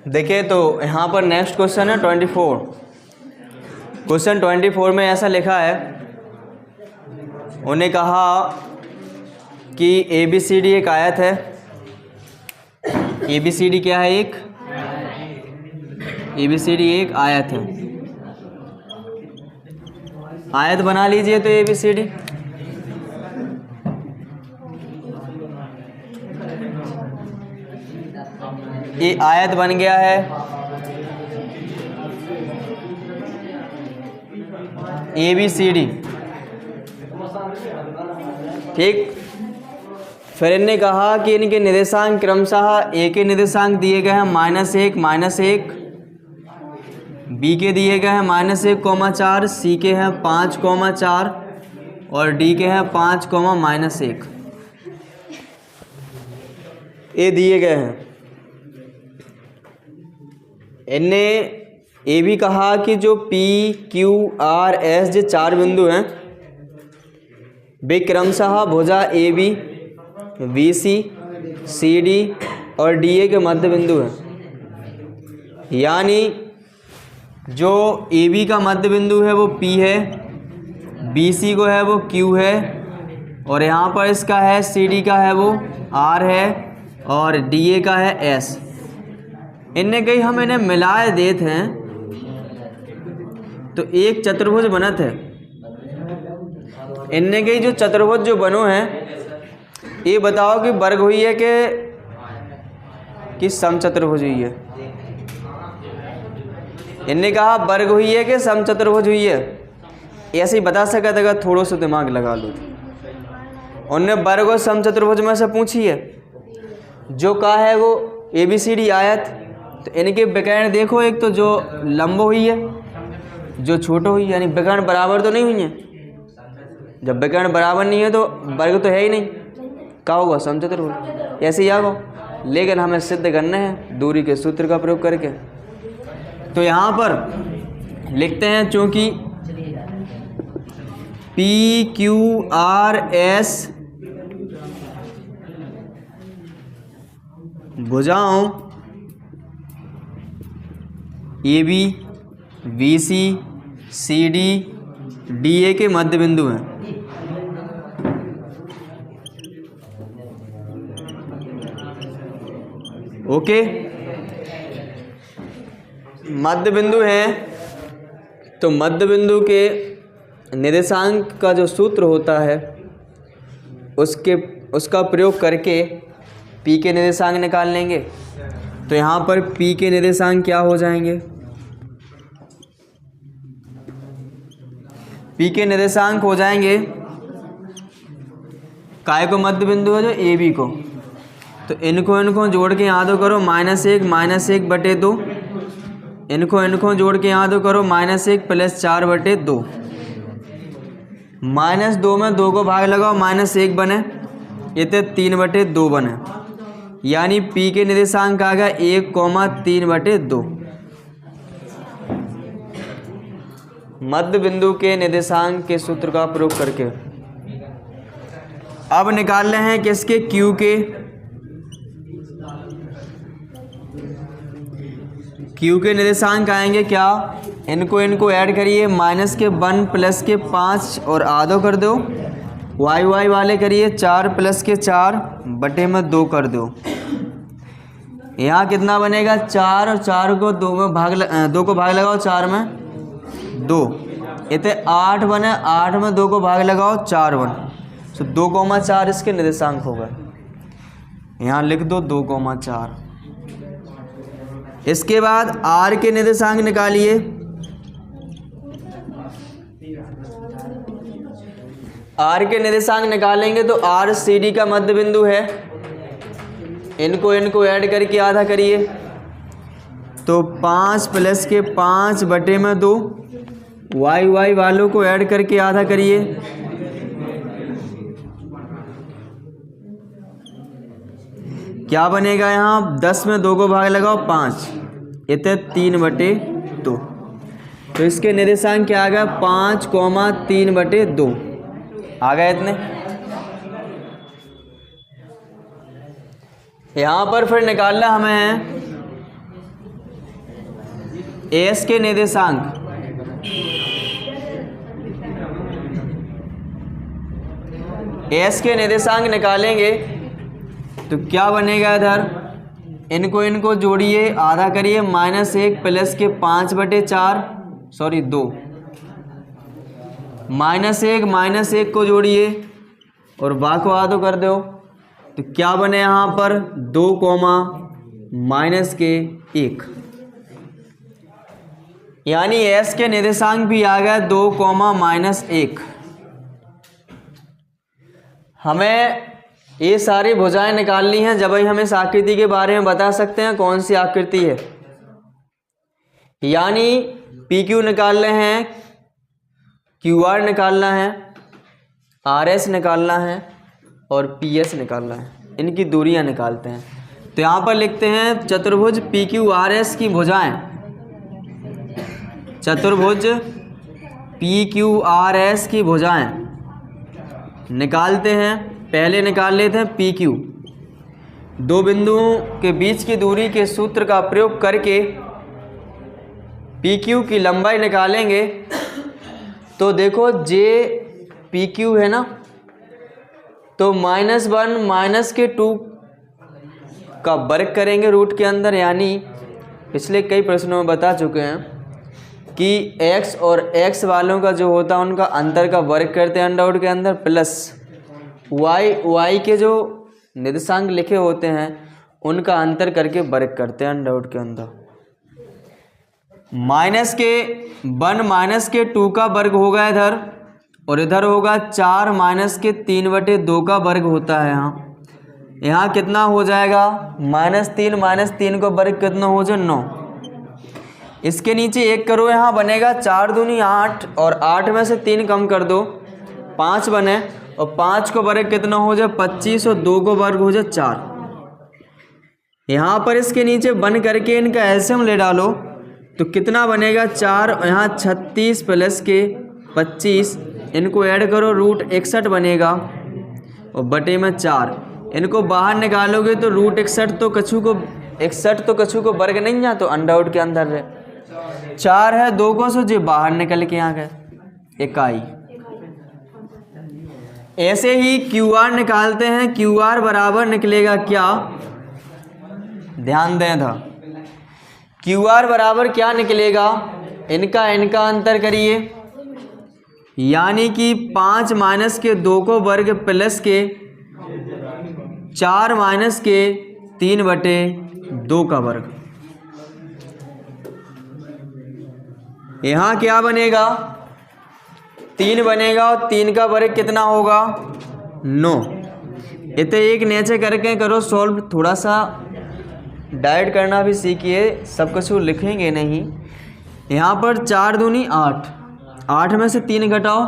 देखिए तो यहाँ पर नेक्स्ट क्वेश्चन है 24। क्वेश्चन 24 में ऐसा लिखा है, उन्हें कहा कि ABCD एक आयत है। ABCD क्या है? एक ABCD एक आयत है। आयत बना लीजिए तो ABCD। ये आयत बन गया है। ABCD, ठीक। फिर इन्होंने कहा कि इनके निर्देशांक क्रमशः A के निर्देशांक दिए गए हैं -1, -1, B के दिए गए हैं -1, C के हैं 5, और D के हैं 5, -1। ये दिए गए हैं। इनने ये भी कहा कि जो P, Q, R, S जो 4 बिंदु हैं वे क्रमशः भुजा AB, BC, CD और DA के मध्य बिंदु हैं। यानी जो AB का मध्य बिंदु है वो P है, BC को है वो Q है, और यहाँ पर इसका है CD का है वो R है, और DA का है S। इनने कही हम इन्हें मिलाए देते हैं तो एक चतुर्भुज बनत है। इनने कही जो चतुर्भुज जो बनो है ये बताओ कि वर्ग हुई है कि समचतुर्भुज हुई है। इनने कहा वर्ग हुई है कि समचतुर्भुज हुई है। ऐसे ही बता सका था अगर थोड़ा सा दिमाग लगा लो। उनने वर्ग और समचतुर्भुज में से पूछी है। जो कहा है वो ABCD आयत, तो इनके विकर्ण देखो, एक तो जो लंब हुई है, जो छोटा हुई है, यानी विकर्ण बराबर तो नहीं हुई है। जब विकर्ण बराबर नहीं है तो वर्ग तो है ही नहीं, क्या होगा? समचतुर्भुज। ऐसे ही आगो, लेकिन हमें सिद्ध करना है दूरी के सूत्र का प्रयोग करके। तो यहाँ पर लिखते हैं, चूंकि PQRS भुजाओं AB, BC, CD, DA के मध्य बिंदु हैं। ओके, मध्य बिंदु हैं तो मध्य बिंदु के निर्देशांक का जो सूत्र होता है उसका प्रयोग करके P के निर्देशांक निकाल लेंगे। तो यहाँ पर P के निर्देशांक क्या हो जाएंगे? P के निर्देशांक हो जाएंगे, काय को मध्य बिंदु है जो AB को, तो इनको जोड़ के यहाँ दो करो -1 बटे 2, इनको जोड़ के यहाँ दो करो -1 + 4 बटे 2। -2 में 2 को भाग लगाओ -1 बने, ये तो 3 बटे 2 बने। यानी P के निर्देशांक आ गया 1, 3 बटे 2। मध्य बिंदु के निर्देशांक के सूत्र का प्रयोग करके अब निकाल रहे हैं किसके? Q के। Q के निर्देशांक आएंगे क्या? इनको ऐड करिए, -1 + 5 और आधो कर दो। y वाले करिए 4 + 4 बटे में 2 कर दो। यहाँ कितना बनेगा? 4 और 4 को 2 को भाग लगाओ, 4 में 2, इतने 8 बने, 8 में 2 को भाग लगाओ, 4 बने। तो 2,4 इसके निर्देशांक होगा। यहाँ लिख दो 2,4। इसके बाद R के निर्देशांक निकालिए। R के निर्देशांक निकालेंगे तो R CD का मध्य बिंदु है। इनको ऐड करके आधा करिए, तो 5 + 5 बटे में 2। y वालों को ऐड करके आधा करिए, क्या बनेगा? यहाँ 10 में 2 को भाग लगाओ 5, इतने 3 बटे 2। तो इसके निर्देशांक क्या आ गया? 5, 3 बटे 2 आ गए इतने। यहाँ पर फिर निकालना हमें है एस के निर्देशांक। एस के निर्देशांक निकालेंगे तो क्या बनेगा, इधर इनको जोड़िए, आधा करिए, -1 प्लस के 5/4 सॉरी 2, -1 को जोड़िए और बा को आधो कर दो तो क्या बने यहाँ पर 2, -1, यानी एस के निर्देशांक भी आ गया 2, -1। हमें ये सारी भुजाएं निकालनी हैं, जब ही हम इस आकृति के बारे में बता सकते हैं कौन सी आकृति है। यानी पी क्यू निकालने हैं, क्यू आर निकालना है, आर एस निकालना है और पी एस निकालना है। इनकी दूरियां निकालते हैं। तो यहाँ पर लिखते हैं चतुर्भुज पी क्यू आर एस की भुजाएं, चतुर्भुज पी क्यू आर एस की भुजाएं निकालते हैं। पहले निकाल लेते हैं पी क्यू। दो बिंदुओं के बीच की दूरी के सूत्र का प्रयोग करके पी क्यू की लंबाई निकालेंगे। तो देखो जे पी क्यू है ना, तो -1 -2 का वर्ग करेंगे रूट के अंदर, यानी पिछले कई प्रश्नों में बता चुके हैं कि x और x वालों का जो होता है उनका अंतर का वर्ग करते हैं अंडर रूट के अंदर, प्लस y के जो निर्देशांक लिखे होते हैं उनका अंतर करके वर्ग करते हैं अंडर रूट के अंदर। -1 का वर्ग होगा इधर, और इधर होगा 4 -3/2 का वर्ग होता है। यहाँ कितना हो जाएगा, -3 का वर्ग कितना हो जाए 9। इसके नीचे 1 करो, यहाँ बनेगा 4 दूनी 8 और 8 में से 3 कम कर दो 5 बने, और 5 को वर्ग कितना हो जाए 25 और 2 को वर्ग हो जाए 4। यहाँ पर इसके नीचे बन करके इनका एलसीएम ले डालो तो कितना बनेगा 4, और यहाँ 36 प्लस के 25, इनको ऐड करो √61 बनेगा और बटे में 4। इनको बाहर निकालोगे तो √61 तो कछु को वर्ग नहीं है, तो अंडर रूट के अंदर है 4 है, 2 को सो जो बाहर निकल के आ गए इकाई। ऐसे ही क्यू आर निकालते हैं। क्यू आर बराबर निकलेगा क्या, ध्यान दें था, क्यू आर बराबर क्या निकलेगा, इनका अंतर करिए, यानी कि 5 -2 को वर्ग प्लस के 4 -3/2 का वर्ग। यहाँ क्या बनेगा 3 बनेगा, और 3 का वर्ग कितना होगा 9। इतने एक नीचे करके करो सॉल्व, थोड़ा सा डाइट करना भी सीखिए, सब कुछ लिखेंगे नहीं। यहाँ पर 4 दूनी 8, 8 में से 3 घटाओ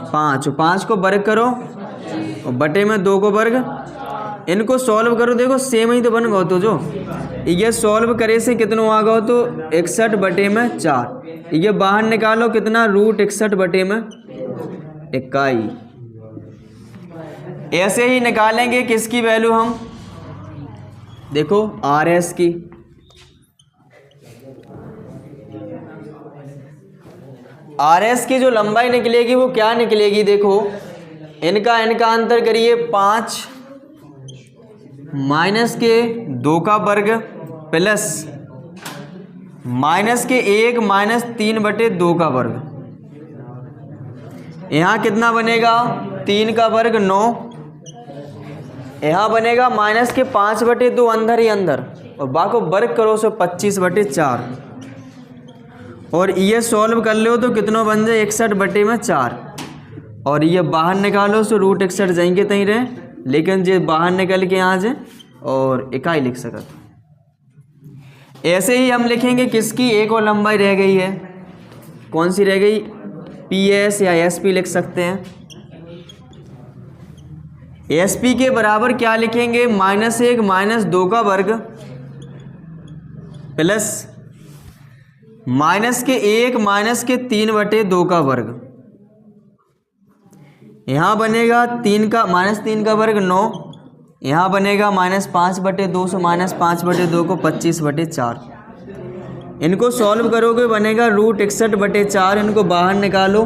5, 5 को वर्ग करो और बटे में 2 को वर्ग। इनको सॉल्व करो, देखो सेम ही तो बन गो, तो जो ये सॉल्व करे से कितना आ गो तो 61 बटे में 4। ये बाहर निकालो कितना √61 बटे में इकाई। ऐसे ही निकालेंगे किसकी वैल्यू हम, देखो आर एस की। आर एस की जो लंबाई निकलेगी वो क्या निकलेगी, देखो इनका अंतर करिए, 5 -2 का वर्ग प्लस -1 -3/2 का वर्ग। यहाँ कितना बनेगा 3 का वर्ग 9, यहाँ बनेगा -5/2 अंदर ही अंदर, और बाको वर्ग करो सो 25/4, और ये सॉल्व कर लो तो कितना बन जाए 61 बटे में 4, और ये बाहर निकालो सो √61 जाएंगे तहीं रहे, लेकिन जे बाहर निकल के यहाँ जाए और इकाई लिख सकते। ऐसे ही हम लिखेंगे किसकी एक और लंबाई रह गई है, कौन सी रह गई, PS या SP लिख सकते हैं। SP के बराबर क्या लिखेंगे, -1 -2 का वर्ग प्लस -1 -3/2 का वर्ग। यहाँ बनेगा 3 का वर्ग 9, यहाँ बनेगा -5/2 से -5/2 को 25/4। इनको सॉल्व करोगे बनेगा √61/4। इनको बाहर निकालो,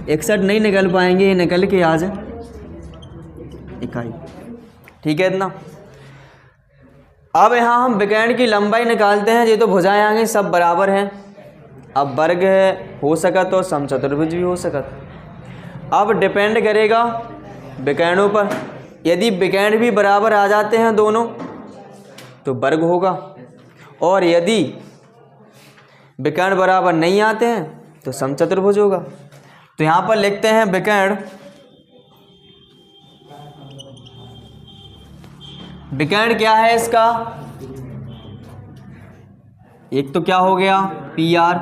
61 नहीं निकल पाएंगे, ये निकल के आ जाए इकाई। ठीक है इतना। अब यहाँ हम विकर्ण की लंबाई निकालते हैं। ये तो भुजाएं आ गई, सब बराबर हैं। अब वर्ग हो सकत और समचतुर्भुज भी हो सकत। अब डिपेंड करेगा विकर्णों पर। यदि विकर्ण भी बराबर आ जाते हैं दोनों तो वर्ग होगा, और यदि विकर्ण बराबर नहीं आते हैं तो समचतुर्भुज होगा। तो यहाँ पर लिखते हैं विकर्ण, विकर्ण क्या है इसका, एक तो क्या हो गया PR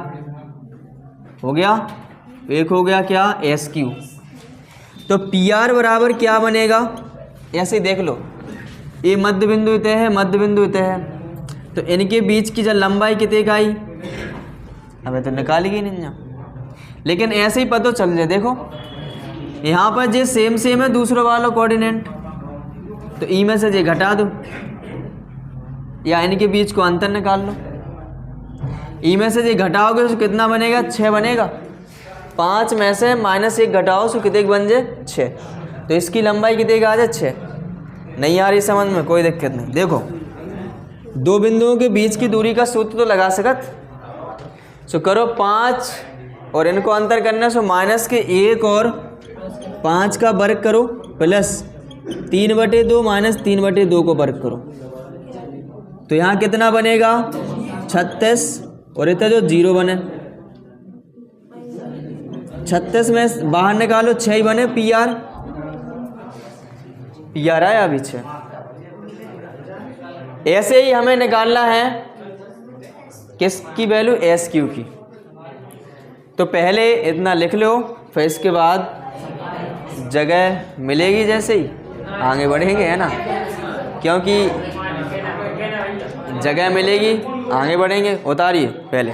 हो गया, एक हो गया क्या SQ। तो PR बराबर क्या बनेगा, ऐसे ही देख लो, ये मध्य बिंदु इतने है, मध्य बिंदु इतने है, तो इनके बीच की जब लंबाई कितने का आई, हमें तो निकालेगी नहीं ना, लेकिन ऐसे ही पता चल जाए। देखो यहाँ पर जे सेम है दूसरों वालों कोऑर्डिनेट, तो ई में से जे घटा दो या इनके बीच को अंतर निकाल लो। ई में से जे घटाओगे तो कितना बनेगा, 6 बनेगा। 5 में से -1 घटाओ तो कितने बन जाए 6। तो इसकी लंबाई कितने का आ जाए 6। नहीं आ रही समझ में, कोई दिक्कत नहीं। देखो दो बिंदुओं के बीच की दूरी का सूत्र तो लगा सकत। सो करो 5 और इनको अंतर करने से -1 और 5 का वर्ग करो प्लस 3/2 -3/2 को वर्ग करो, तो यहाँ कितना बनेगा 36, और इतना जो 0 बने 36 में बाहर निकालो 6 ही बने, PR आया अभी 6। ऐसे ही हमें निकालना है किसकी वैल्यू, SQ की। तो पहले इतना लिख लो, फिर इसके बाद जगह मिलेगी जैसे ही आगे बढ़ेंगे, है ना, क्योंकि जगह मिलेगी आगे बढ़ेंगे। उतारिए पहले।